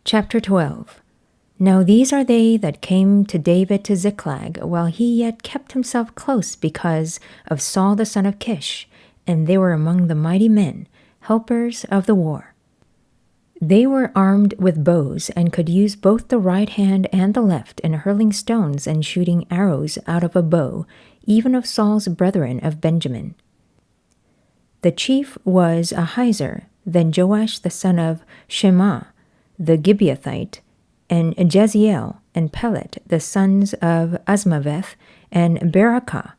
Chapter 12. Now these are they that came to David to Ziklag, while he yet kept himself close because of Saul the son of Kish, and they were among the mighty men, helpers of the war. They were armed with bows, and could use both the right hand and the left in hurling stones and shooting arrows out of a bow, even of Saul's brethren of Benjamin. The chief was Ahiezer, then Joash the son of Shema, the Gibeathite, and Jeziel, and Pelet, the sons of Asmaveth, and Berakah,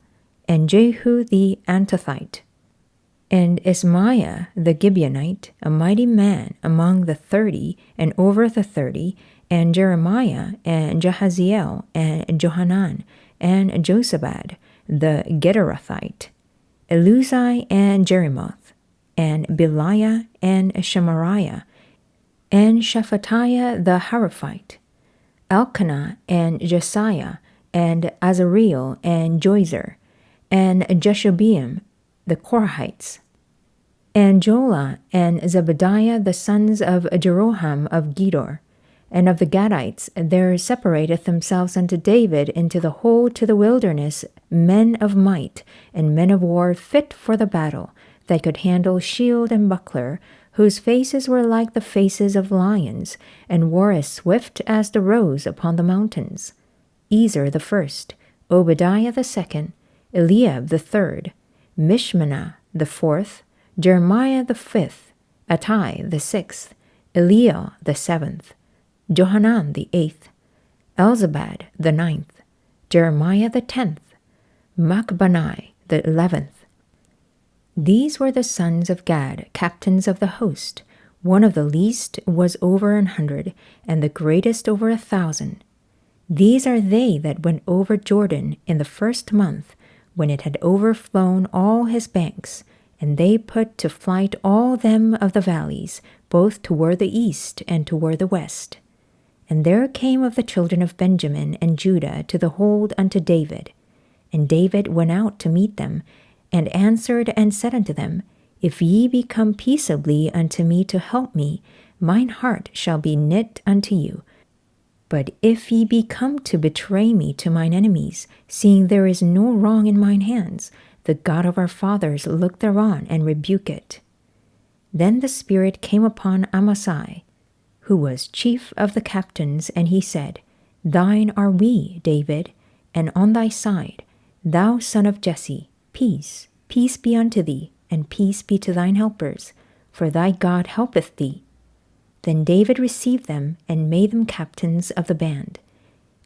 and Jehu the Antothite, and Ismaiah the Gibeonite, a mighty man among the 30, and over the 30, and Jeremiah, and Jahaziel, and Johanan, and Josabad, the Gederathite, Eluzai, and Jerimoth, and Beliah, and Shemariah, and Shephatiah the Haraphite, Elkanah, and Jesiah, and Azareel, and Joizer, and Jeshobeam, the Korahites, and Jola, and Zebediah, the sons of Jeroham of Gedor. And of the Gadites there separateth themselves unto David into the whole to the wilderness men of might, and men of war fit for the battle, that could handle shield and buckler, whose faces were like the faces of lions, and were as swift as the roes upon the mountains. Ezer the first, Obadiah the second, Eliab the third, Mishmanah the fourth, Jeremiah the fifth, Attai the sixth, Eliel the seventh, Johanan the eighth, Elzabad the ninth, Jeremiah the 10th, Machbanai the 11th. These were the sons of Gad, captains of the host. One of the least was over 100, and the greatest over 1,000. These are they that went over Jordan in the first month, when it had overflown all his banks, and they put to flight all them of the valleys, both toward the east and toward the west. And there came of the children of Benjamin and Judah to the hold unto David. And David went out to meet them, and answered and said unto them, If ye be come peaceably unto me to help me, mine heart shall be knit unto you. But if ye be come to betray me to mine enemies, seeing there is no wrong in mine hands, the God of our fathers look thereon and rebuke it. Then the Spirit came upon Amasai, who was chief of the captains, and he said, Thine are we, David, and on thy side, thou son of Jesse. Peace, peace be unto thee, and peace be to thine helpers, for thy God helpeth thee. Then David received them, and made them captains of the band.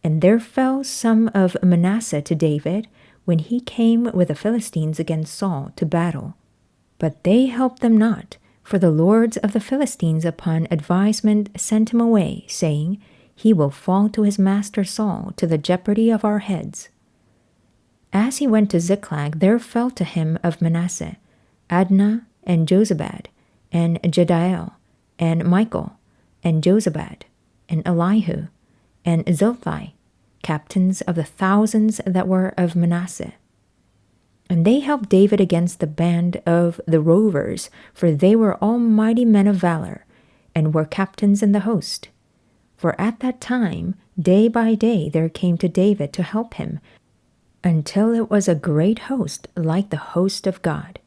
And there fell some of Manasseh to David, when he came with the Philistines against Saul to battle. But they helped them not, for the lords of the Philistines upon advisement sent him away, saying, He will fall to his master Saul, to the jeopardy of our heads. As he went to Ziklag, there fell to him of Manasseh Adnah, and Jozabad, and Jediel, and Michael, and Jozabad, and Elihu, and Zilthai, captains of the thousands that were of Manasseh. And they helped David against the band of the rovers, for they were all mighty men of valor, and were captains in the host. For at that time, day by day, there came to David to help him, until it was a great host, like the host of God.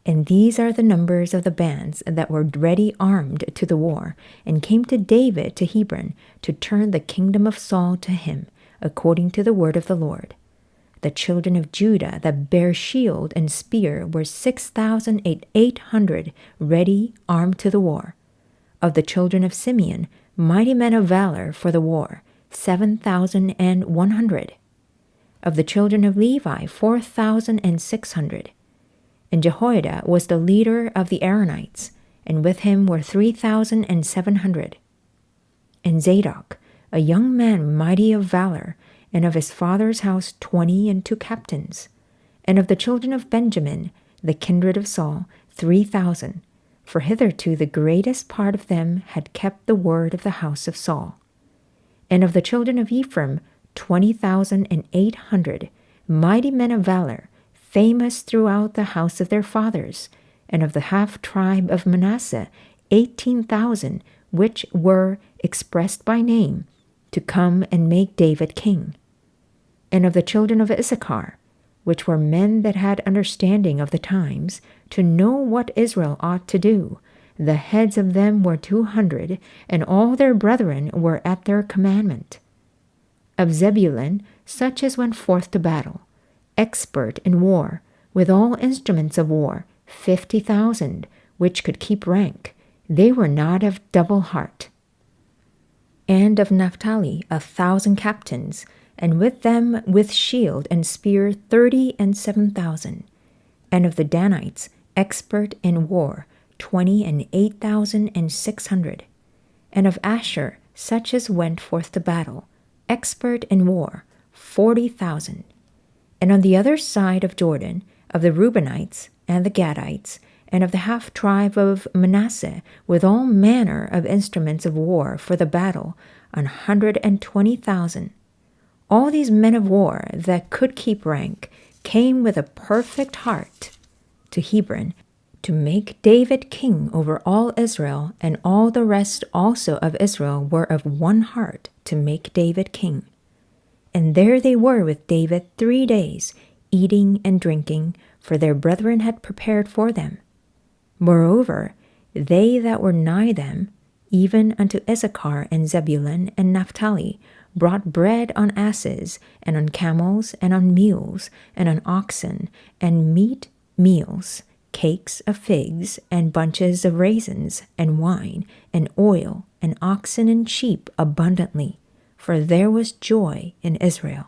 And these are the numbers of the bands that were ready armed to the war, and came to David to Hebron, to turn the kingdom of Saul to him, according to the word of the Lord. The children of Judah that bare shield and spear were 6,800 ready armed to the war. Of the children of Simeon, mighty men of valor for the war, 7,100. Of the children of Levi, 4,600. And Jehoiada was the leader of the Aaronites, and with him were 3,700. And Zadok, a young man mighty of valor, and of his father's house 22 captains. And of the children of Benjamin, the kindred of Saul, 3,000, for hitherto the greatest part of them had kept the word of the house of Saul. And of the children of Ephraim, 20,800, mighty men of valor, famous throughout the house of their fathers, and of the half tribe of Manasseh, 18,000, which were expressed by name, to come and make David king. And of the children of Issachar, which were men that had understanding of the times, to know what Israel ought to do, the heads of them were 200, and all their brethren were at their commandment. Of Zebulun, such as went forth to battle, expert in war, with all instruments of war, 50,000, which could keep rank. They were not of double heart. And of Naphtali 1,000 captains, and with them with shield and spear 37,000. And of the Danites, expert in war, 28,600. And of Asher, such as went forth to battle, expert in war, 40,000. And on the other side of Jordan, of the Reubenites and the Gadites, and of the half-tribe of Manasseh, with all manner of instruments of war for the battle, 120,000. All these men of war that could keep rank came with a perfect heart to Hebron, to make David king over all Israel, and all the rest also of Israel were of one heart to make David king. And there they were with David 3 days, eating and drinking, for their brethren had prepared for them. Moreover, they that were nigh them, even unto Issachar and Zebulun and Naphtali, brought bread on asses, and on camels, and on mules, and on oxen, and meat meals, cakes of figs, and bunches of raisins, and wine, and oil, and oxen and sheep abundantly, for there was joy in Israel.